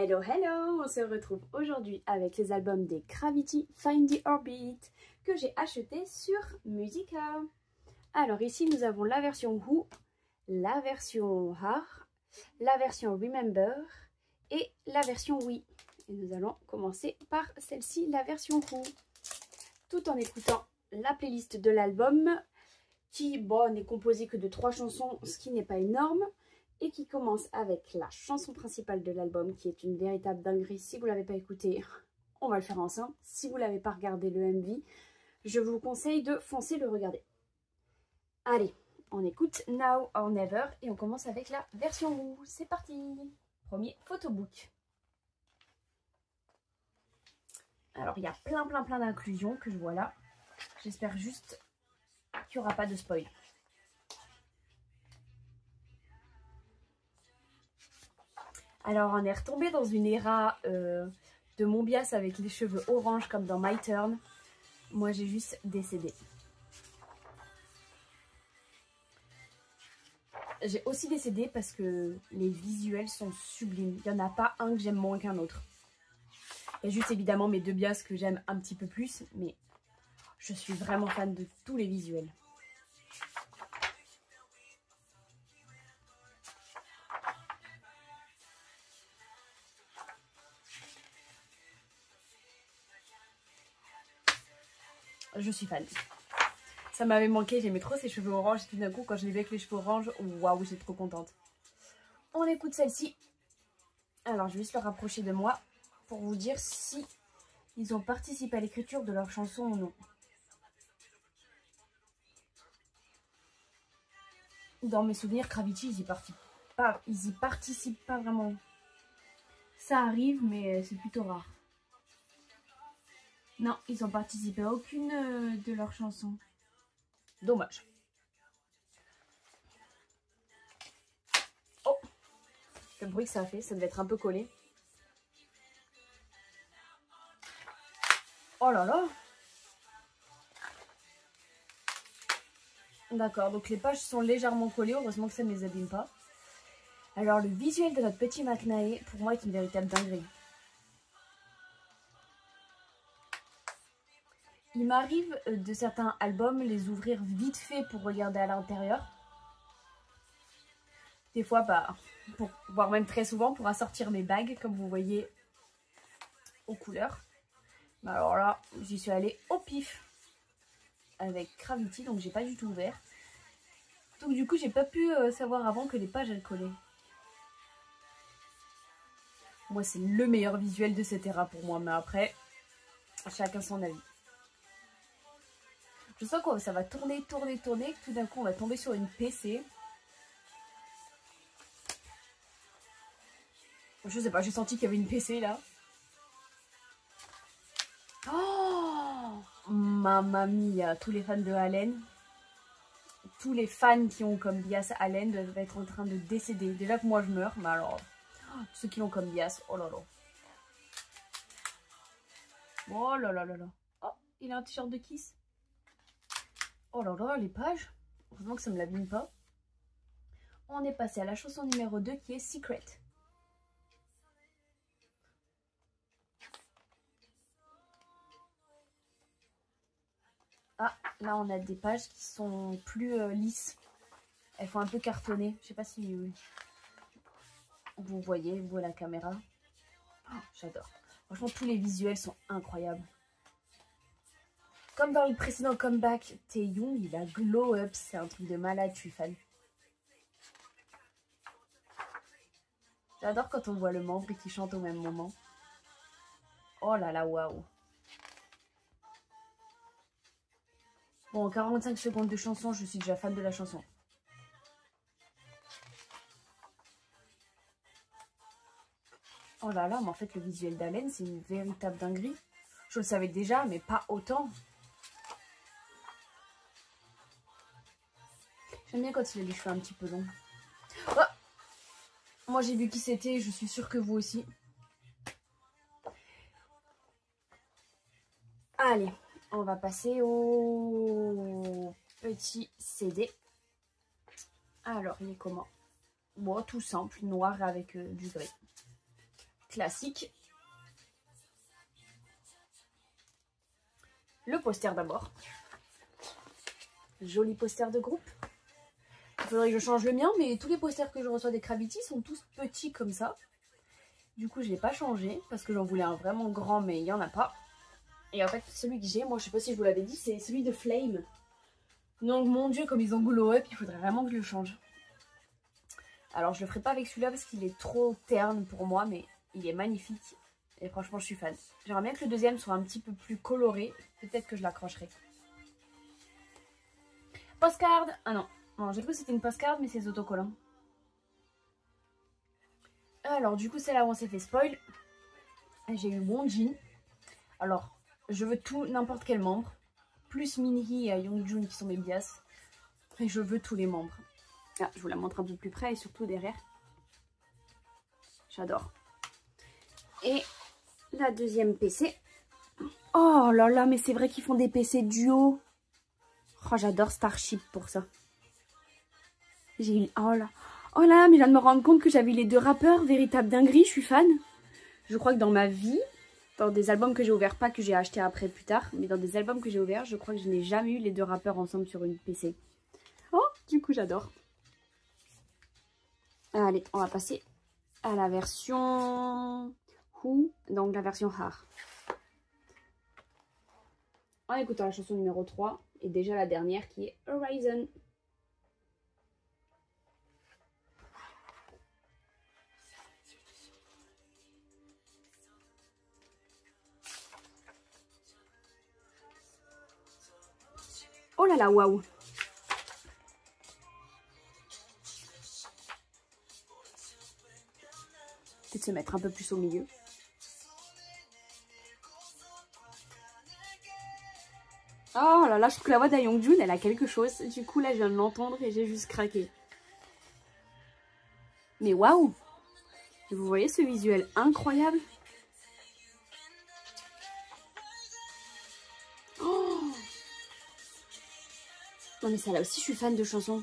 Hello, hello! On se retrouve aujourd'hui avec les albums des Gravity Find the Orbit que j'ai acheté sur Musica. Alors ici nous avons la version Who, la version Har, la version Remember et la version We. Et nous allons commencer par celle-ci, la version Who, tout en écoutant la playlist de l'album qui n'est composée que de 3 chansons, ce qui n'est pas énorme. Et qui commence avec la chanson principale de l'album, qui est une véritable dinguerie. Si vous ne l'avez pas écouté, on va le faire ensemble. Si vous ne l'avez pas regardé le MV, je vous conseille de foncer le regarder. Allez, on écoute Now or Never et on commence avec la version Who. C'est parti! Premier photobook. Alors, il y a plein d'inclusions que je vois là. J'espère juste qu'il n'y aura pas de spoil. Alors, on est retombé dans une éra de Montbias avec les cheveux orange comme dans My Turn. Moi, j'ai juste décédé. J'ai aussi décédé parce que les visuels sont sublimes. Il n'y en a pas un que j'aime moins qu'un autre. Il y a juste évidemment mes 2 bias que j'aime un petit peu plus, mais je suis vraiment fan de tous les visuels. Je suis fan. Ça m'avait manqué, j'aimais trop ces cheveux orange. Et tout d'un coup, quand je les vu avec les cheveux orange, waouh, j'étais trop contente. On écoute celle-ci. Alors, je vais juste le rapprocher de moi pour vous dire si ils ont participé à l'écriture de leur chanson ou non. Dans mes souvenirs, Gravity, ils y participent pas vraiment. Ça arrive, mais c'est plutôt rare. Non, ils n'ont participé à aucune de leurs chansons. Dommage. Oh, le bruit que ça a fait, ça devait être un peu collé. Oh là là. D'accord, donc les pages sont légèrement collées. Heureusement que ça ne les abîme pas. Alors, le visuel de notre petit McNae, pour moi, est une véritable dinguerie. Il m'arrive de certains albums les ouvrir vite fait pour regarder à l'intérieur. Des fois, voire même très souvent, pour assortir mes bagues, comme vous voyez, aux couleurs. Mais alors là, j'y suis allée au pif avec Gravity, donc j'ai pas du tout ouvert. Donc du coup, j'ai pas pu savoir avant que les pages elles collaient. Moi, c'est le meilleur visuel de cette éra pour moi, mais après, chacun son avis. Je sens que ça va tourner, que tout d'un coup on va tomber sur une PC. Je sais pas, j'ai senti qu'il y avait une PC là. Oh, mamma mia, tous les fans de Allen, tous les fans qui ont comme bias Allen doivent être en train de décéder. Déjà que moi je meurs, mais alors, ceux qui ont comme bias, oh là là. Oh là là là là. Oh, il a un t-shirt de Kiss. Oh là là, les pages. Heureusement que ça ne me l'abîme pas. On est passé à la chanson numéro 2 qui est Secret. Ah, là on a des pages qui sont plus lisses. Elles font un peu cartonner. Je sais pas si vous voyez, vous à la caméra. Oh, j'adore. Franchement, tous les visuels sont incroyables. Comme dans le précédent comeback, Taehyung, il a glow up. C'est un truc de malade, je suis fan. J'adore quand on voit le membre qui chante au même moment. Oh là là, waouh. Bon, 45 secondes de chanson, je suis déjà fan de la chanson. Oh là là, mais en fait, le visuel d'Allen, c'est une véritable dinguerie. Je le savais déjà, mais pas autant. J'aime bien quand il a les cheveux un petit peu longs. Oh, moi, j'ai vu qui c'était, je suis sûre que vous aussi. Allez, on va passer au petit CD. Alors, il est comment? Bon, tout simple, noir avec du gris. classique. Le poster d'abord. Joli poster de groupe. Il faudrait que je change le mien, mais tous les posters que je reçois des Kravity sont tous petits comme ça. Du coup, je ne l'ai pas changé parce que j'en voulais un vraiment grand, mais il n'y en a pas. Et en fait, celui que j'ai, moi, je sais pas si je vous l'avais dit, c'est celui de Flame. Donc, mon Dieu, comme ils ont glow up, il faudrait vraiment que je le change. Alors, je le ferai pas avec celui-là parce qu'il est trop terne pour moi, mais il est magnifique. Et franchement, je suis fan. J'aimerais bien que le deuxième soit un petit peu plus coloré. Peut-être que je l'accrocherai. Postcard. Ah non. Non, j'ai cru que c'était une postcard, mais c'est des autocollants. Alors, du coup, c'est là où on s'est fait spoil. J'ai eu Wonjin. Alors, je veux tout, n'importe quel membre. Plus Minhee et Youngjun qui sont mes bias. Et je veux tous les membres. Ah, je vous la montre un peu plus près et surtout derrière. J'adore. Et la deuxième PC. Oh là là, mais c'est vrai qu'ils font des PC duo. Oh, j'adore Starship pour ça. J'ai eu... Oh là, mais je viens de me rendre compte que j'avais les deux rappeurs. Véritable dinguerie, je suis fan. Je crois que dans ma vie, dans des albums que j'ai ouverts, pas que j'ai acheté après plus tard, mais dans des albums que j'ai ouverts, je crois que je n'ai jamais eu les deux rappeurs ensemble sur une PC. Oh, du coup, j'adore. Allez, on va passer à la version Who, donc la version Har. En écoutant la chanson numéro 3 et déjà la dernière qui est Horizon. Oh là là, waouh! Peut-être se mettre un peu plus au milieu. Oh là là, je trouve que la voix d'Youngjun, elle a quelque chose. Du coup, là, je viens de l'entendre et j'ai juste craqué. Mais waouh! Vous voyez ce visuel incroyable? Oh! Non mais ça, là aussi, je suis fan de chansons.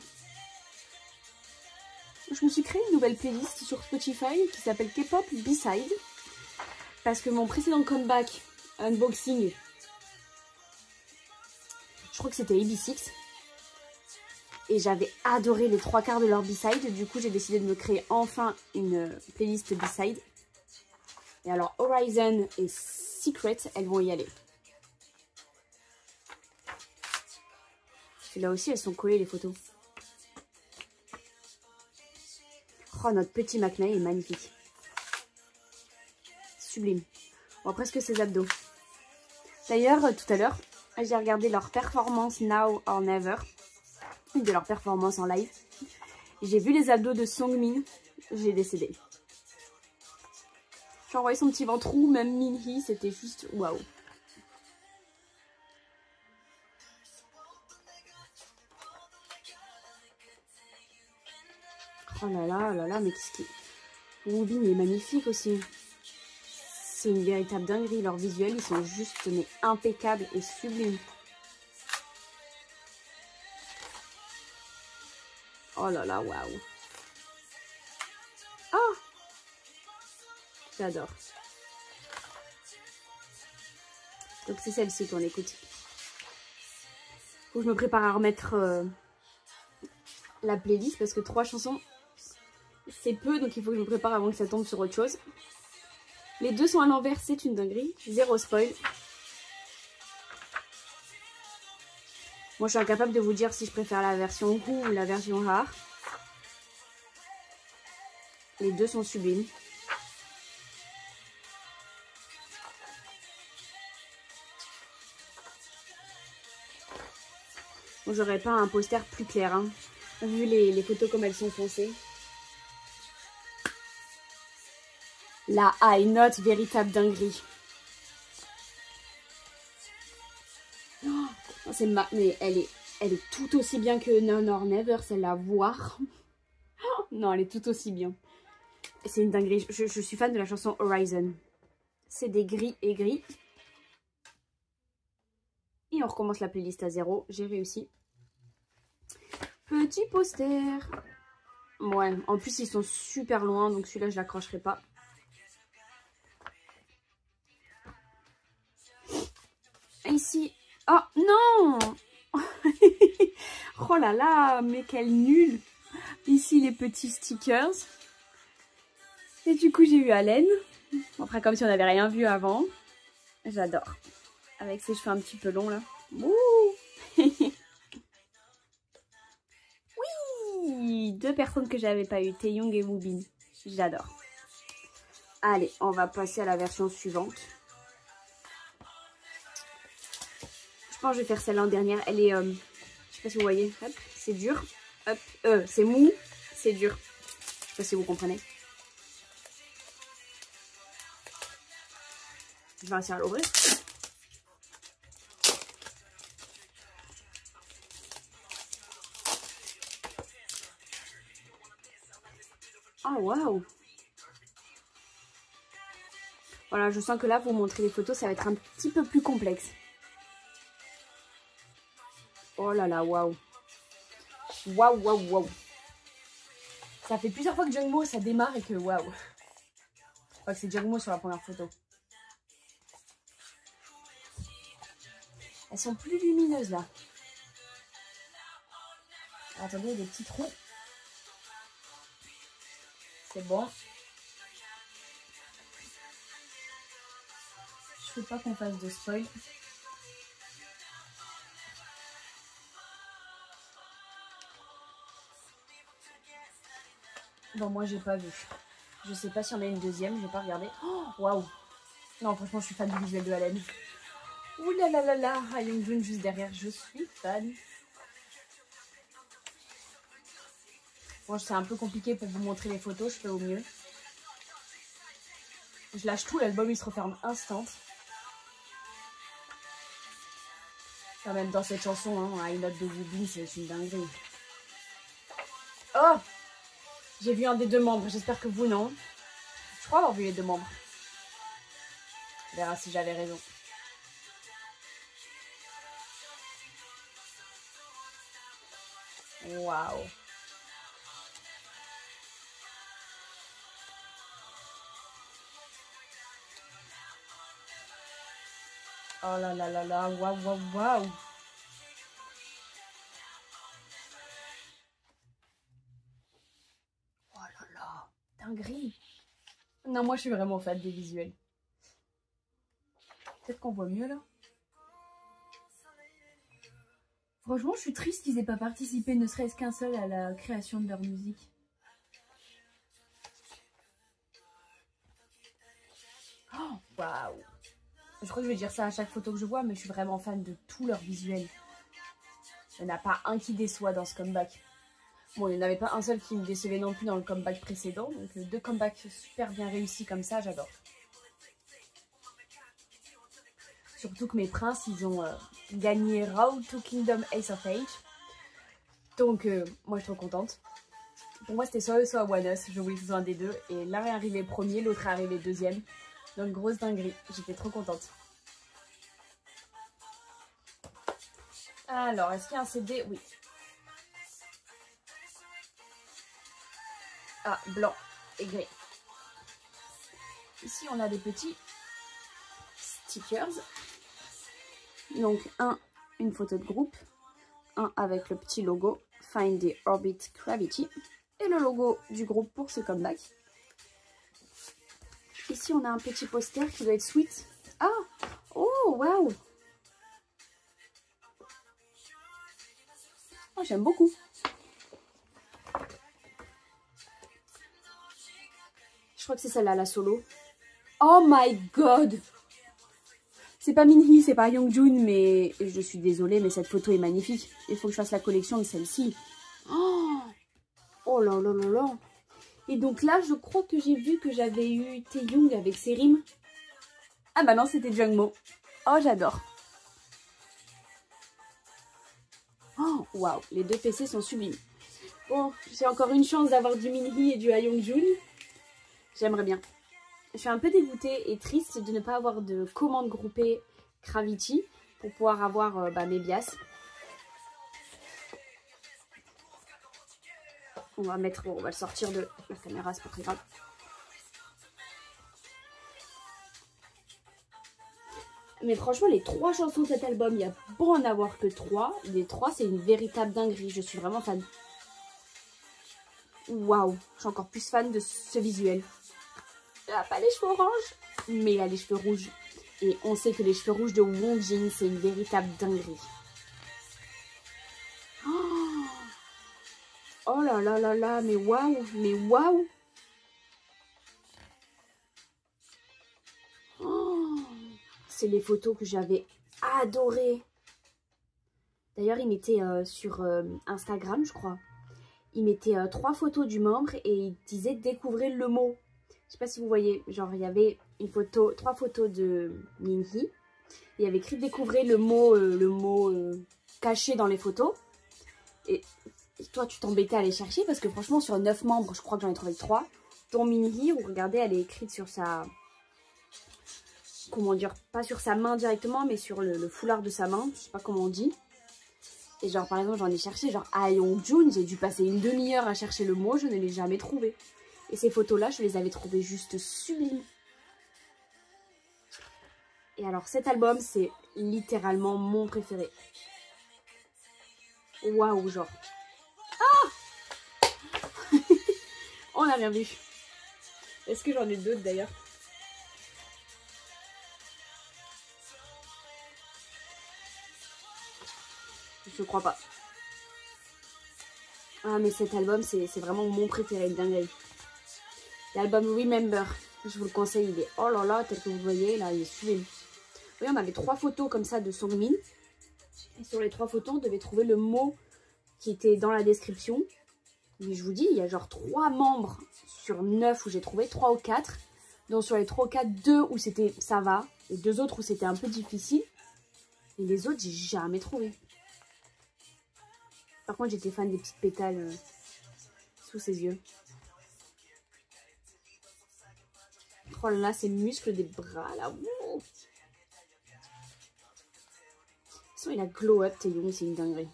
Je me suis créé une nouvelle playlist sur Spotify qui s'appelle K-pop B-Side. Parce que mon précédent comeback, unboxing, je crois que c'était AB6. Et j'avais adoré les 3/4 de leur B-Side. Du coup, j'ai décidé de me créer enfin une playlist B-Side. Et alors, Horizon et Secret, elles vont y aller. Et là aussi, elles sont collées, les photos. Oh, notre petit McNay est magnifique. Sublime. On voit presque ses abdos. D'ailleurs, tout à l'heure, j'ai regardé leur performance Now or Never. De leur performance en live. J'ai vu les abdos de Songmin. J'ai décédé. J'ai envoyé son petit ventre roux, même Minhee, c'était juste waouh. Oh là là, mais qu'est-ce qui... Wonbin est magnifique aussi. C'est une véritable dinguerie. Leurs visuels, ils sont juste mais impeccables et sublimes. Oh là là, waouh. Oh, j'adore. Donc c'est celle-ci qu'on écoute. Faut que je me prépare à remettre la playlist parce que 3 chansons, c'est peu. Donc il faut que je me prépare avant que ça tombe sur autre chose. Les deux sont à l'envers, c'est une dinguerie. Zéro spoil. Moi, je suis incapable de vous dire si je préfère la version Who ou la version Har. Les deux sont sublimes. Bon, j'aurais pas un poster plus clair, hein, vu les photos comme elles sont foncées. La high note, véritable dinguerie. Oh, mais elle est tout aussi bien que Now or Never, celle-là, à voir. Non, elle est tout aussi bien. C'est une dinguerie. Je suis fan de la chanson Horizon. C'est des gris et gris. Et on recommence la playlist à 0. J'ai réussi. Petit poster. Ouais, en plus ils sont super loin, donc celui-là je l'accrocherai pas. Ici. Oh non. Oh là là, mais quel nul. Ici les petits stickers. Et du coup j'ai eu Haleine. On fera comme si on n'avait rien vu avant. J'adore. Avec ses cheveux un petit peu longs là. Ouh. Oui, 2 personnes que j'avais pas eu, Taehyung et Woobin. J'adore. Allez, on va passer à la version suivante. Je pense que je vais faire celle-là en dernière. Elle est, je sais pas si vous voyez, hop, c'est dur. Hop, c'est mou, c'est dur. Je sais pas si vous comprenez. Je vais réussir à l'ouvrir. Oh waouh! Voilà, je sens que là, pour montrer les photos, ça va être un petit peu plus complexe. Oh là là, waouh! Waouh, waouh, waouh! Ça fait plusieurs fois que Jungmo, ça démarre et que waouh! Je crois que c'est Jungmo sur la première photo. Elles sont plus lumineuses là. Attendez, il y a des petits trous. C'est bon. Je veux pas qu'on fasse de spoil. Bon, moi j'ai pas vu. Je sais pas si on a une deuxième, j'ai pas regardé. Oh, waouh! Non, franchement, je suis fan du visuel de Haleine. Ouh là là là là, Ha Young-jun juste derrière, je suis fan. Bon, c'est un peu compliqué pour vous montrer les photos, je fais au mieux. Je lâche tout, l'album il se referme instant. Quand même dans cette chanson, hein, I Note de Woobin, c'est une dinguerie. Oh! J'ai vu un des 2 membres, j'espère que vous non. Je crois avoir vu les 2 membres. On verra si j'avais raison. Waouh! Oh là là là là, waouh, waouh, waouh! Oh là là, dinguerie! Non, moi je suis vraiment fan des visuels. Peut-être qu'on voit mieux là. Franchement, je suis triste qu'ils aient pas participé ne serait-ce qu'un seul à la création de leur musique. Oh, waouh! Je crois que je vais dire ça à chaque photo que je vois, mais je suis vraiment fan de tout leur visuel. Il n'y en a pas un qui déçoit dans ce comeback. Bon, il n'y en avait pas un seul qui me décevait non plus dans le comeback précédent. Donc 2 comebacks super bien réussis comme ça, j'adore. Surtout que mes princes, ils ont gagné Road to Kingdom Ace of Age. Donc moi je suis trop contente. Pour moi c'était soit eux soit One Us, je voulais que ce soit un des 2. Et l'un est arrivé premier, l'autre est arrivé deuxième. Donc grosse dinguerie, j'étais trop contente. Alors, est-ce qu'il y a un CD? Oui. Ah, blanc et gris. Ici, on a des petits stickers. Donc, une photo de groupe. Un avec le petit logo Find the Orbit Gravity. Et le logo du groupe pour ce comeback. Ici, on a un petit poster qui doit être Sweet. Ah! Oh, waouh! Oh, j'aime beaucoup. Je crois que c'est celle-là, la solo. Oh my god! C'est pas Minhee, c'est pas Youngjun, mais je suis désolée, mais cette photo est magnifique. Il faut que je fasse la collection de celle-ci. Oh! Oh là là là là! Et donc là, je crois que j'ai vu que j'avais eu Taehyung avec ses rimes. Ah bah non, c'était Jungmo. Oh, j'adore. Oh, waouh, les 2 PC sont sublimes. Bon, j'ai encore une chance d'avoir du Minhee et du Ha Young-jun. J'aimerais bien. Je suis un peu dégoûtée et triste de ne pas avoir de commande groupée Gravity pour pouvoir avoir mes bias. On va le sortir de la caméra, c'est pas très grave. Mais franchement, les 3 chansons de cet album, il y a beau en avoir que 3. Les 3, c'est une véritable dinguerie. Je suis vraiment fan. Waouh, je suis encore plus fan de ce visuel. Il n'a pas les cheveux orange, mais il a les cheveux rouges. Et on sait que les cheveux rouges de Wongjin, c'est une véritable dinguerie. Oh là là là là, mais waouh, mais waouh. Oh, c'est les photos que j'avais adorées. D'ailleurs, il mettait sur Instagram, je crois. Il mettait 3 photos du membre et il disait découvrez le mot. Je sais pas si vous voyez, genre il y avait une photo, 3 photos de Minhee. Il y avait écrit découvrez le mot caché dans les photos. Et toi, tu t'embêtais à aller chercher parce que franchement, sur 9 membres, je crois que j'en ai trouvé 3. Dont Minhee, où regardez, elle est écrite sur sa... Comment dire? Pas sur sa main directement, mais sur le foulard de sa main. Je sais pas comment on dit. Et genre, par exemple, j'en ai cherché, genre, à Youngjun, j'ai dû passer une demi-heure à chercher le mot, je ne l'ai jamais trouvé. Et ces photos-là, je les avais trouvées juste sublimes. Et alors, cet album, c'est littéralement mon préféré. Waouh, genre. Ah on n'a rien vu. Est-ce que j'en ai d'autres, d'ailleurs? Je crois pas. Ah, mais cet album, c'est vraiment mon préféré, dingue. L'album Remember, je vous le conseille, il est oh là là, tel que vous voyez, là, il est sublime. Oui, on avait 3 photos comme ça de Songmin. Et sur les 3 photos, on devait trouver le mot qui était dans la description. Mais je vous dis, il y a genre 3 membres sur 9 où j'ai trouvé, 3 ou 4. Donc sur les 3 ou 4, 2 où c'était ça va. Et 2 autres où c'était un peu difficile. Et les autres, j'ai jamais trouvé. Par contre, j'étais fan des petites pétales sous ses yeux. Oh là là, ces muscles des bras là. Wow. Il a glow up, Taeyong, c'est une dinguerie.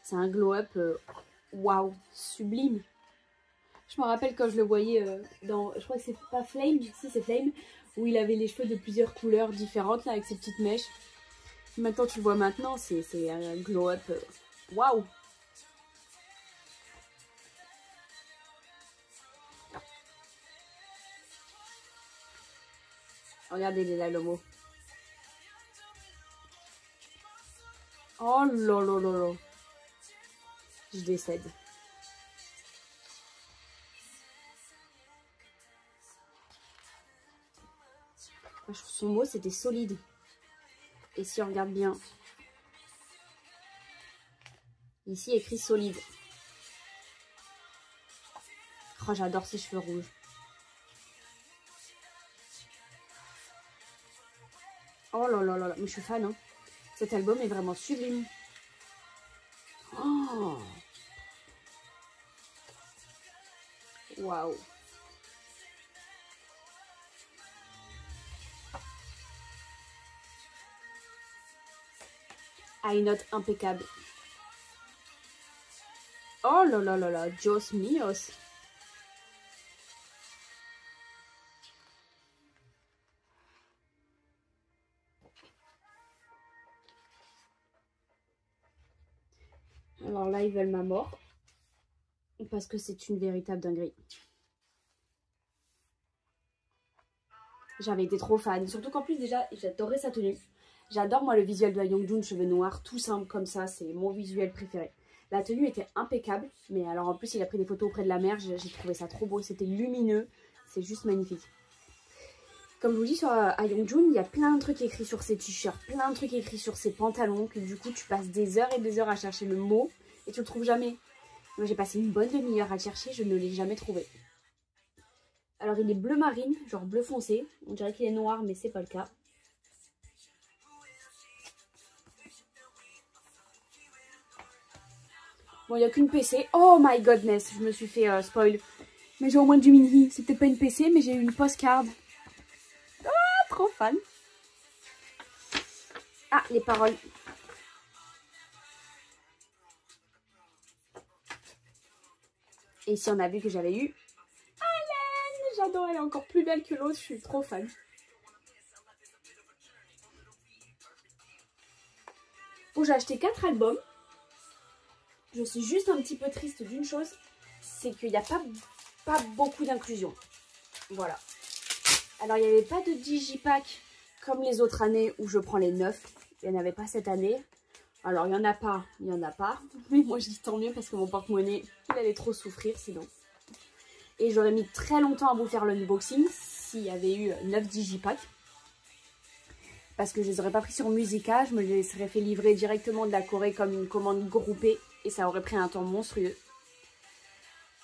C'est un glow up, waouh, sublime. Je me rappelle quand je le voyais dans, je crois que c'est pas Flame, si c'est Flame, où il avait les cheveux de plusieurs couleurs différentes là avec ses petites mèches. Maintenant tu le vois maintenant, c'est un glow up, waouh. Regardez là le mot. Oh là là là là. Je décède. Son mot c'était solide. Et si on regarde bien, ici écrit solide. Oh, j'adore ses cheveux rouges. Oh là là là là, mais je suis fan, hein. Cet album est vraiment sublime. Oh. Waouh. Ah, une note impeccable. Oh là là là là, Dios míos. Alors là, ils veulent ma mort. Parce que c'est une véritable dinguerie. J'avais été trop fan. Surtout qu'en plus, déjà, j'adorais sa tenue. J'adore, moi, le visuel de Youngjun, cheveux noirs, tout simple comme ça. C'est mon visuel préféré. La tenue était impeccable. Mais alors, en plus, il a pris des photos auprès de la mer. J'ai trouvé ça trop beau. C'était lumineux. C'est juste magnifique. Comme je vous dis, sur Youngjun, il y a plein de trucs écrits sur ses t-shirts. Plein de trucs écrits sur ses pantalons. Que du coup, tu passes des heures et des heures à chercher le mot. Et tu le trouves jamais. Moi, j'ai passé une bonne demi-heure à le chercher. Je ne l'ai jamais trouvé. Alors, il est bleu marine, genre bleu foncé. On dirait qu'il est noir, mais c'est pas le cas. Bon, il n'y a qu'une PC. Oh my godness, je me suis fait spoil. Mais j'ai au moins du Minhee. C'est peut-être pas une PC, mais j'ai eu une postcard. Ah, trop fan. Ah, les paroles. Et ici, on a vu que j'avais eu Allen. J'adore, elle est encore plus belle que l'autre. Je suis trop fan. Bon, j'ai acheté 4 albums. Je suis juste un petit peu triste d'une chose, c'est qu'il n'y a pas beaucoup d'inclusion. Voilà. Alors, il n'y avait pas de digipack comme les autres années où je prends les 9. Il n'y en avait pas cette année. Alors, il n'y en a pas, il n'y en a pas. Mais moi, je dis tant mieux parce que mon porte-monnaie, il allait trop souffrir sinon. Et j'aurais mis très longtemps à vous faire l'unboxing s'il y avait eu 9 digipacks. Parce que je ne les aurais pas pris sur Musica. Je me les serais fait livrer directement de la Corée comme une commande groupée. Et ça aurait pris un temps monstrueux.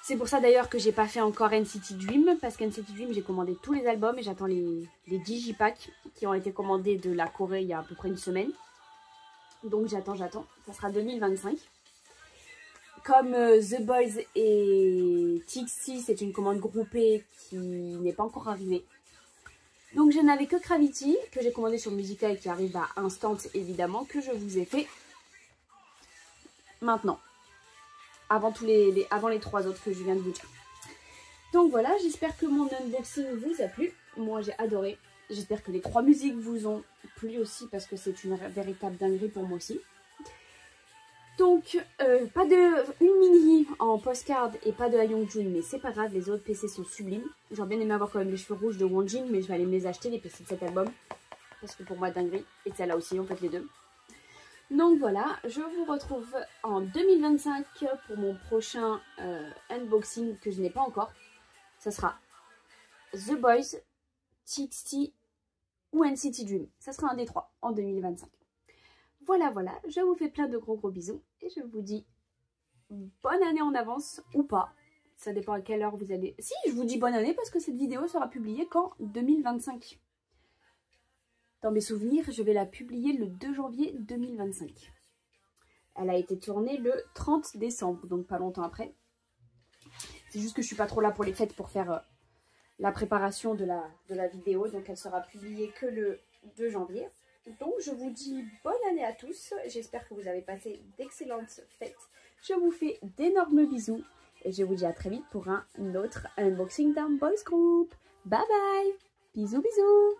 C'est pour ça d'ailleurs que j'ai pas fait encore NCT Dream. Parce qu'NCT Dream, j'ai commandé tous les albums. Et j'attends les digipacks qui ont été commandés de la Corée il y a à peu près une semaine. Donc j'attends. Ça sera 2025. Comme The Boys et TXT, c'est une commande groupée qui n'est pas encore arrivée. Donc je n'avais que Gravity, que j'ai commandé sur Musica et qui arrive à Instant évidemment, que je vous ai fait maintenant. Avant les 3 autres que je viens de vous dire. Donc voilà, j'espère que mon unboxing vous a plu. Moi j'ai adoré. J'espère que les 3 musiques vous ont plu aussi parce que c'est une véritable dinguerie pour moi aussi. Donc, pas de une mini en postcard et pas de Hyungjun, mais c'est pas grave, les autres PC sont sublimes. J'aurais bien aimé avoir quand même les cheveux rouges de Wonjin, mais je vais aller me les acheter, les PC de cet album. Parce que pour moi, dinguerie. Et celle-là aussi, en fait, les deux. Donc voilà, je vous retrouve en 2025 pour mon prochain unboxing que je n'ai pas encore. Ça sera The Boys, TXT ou NCT Dream. Ça sera un des 3 en 2025. Voilà, je vous fais plein de gros bisous et je vous dis bonne année en avance ou pas. Ça dépend à quelle heure vous allez... Si, je vous dis bonne année parce que cette vidéo sera publiée qu'en 2025. Dans mes souvenirs, je vais la publier le 2 janvier 2025. Elle a été tournée le 30 décembre, donc pas longtemps après. C'est juste que je suis pas trop là pour les fêtes pour faire la préparation de la vidéo, donc elle sera publiée que le 2 janvier. Donc je vous dis bonne année à tous, j'espère que vous avez passé d'excellentes fêtes. Je vous fais d'énormes bisous et je vous dis à très vite pour un autre unboxing d'un boys group. Bye bye, bisous bisous.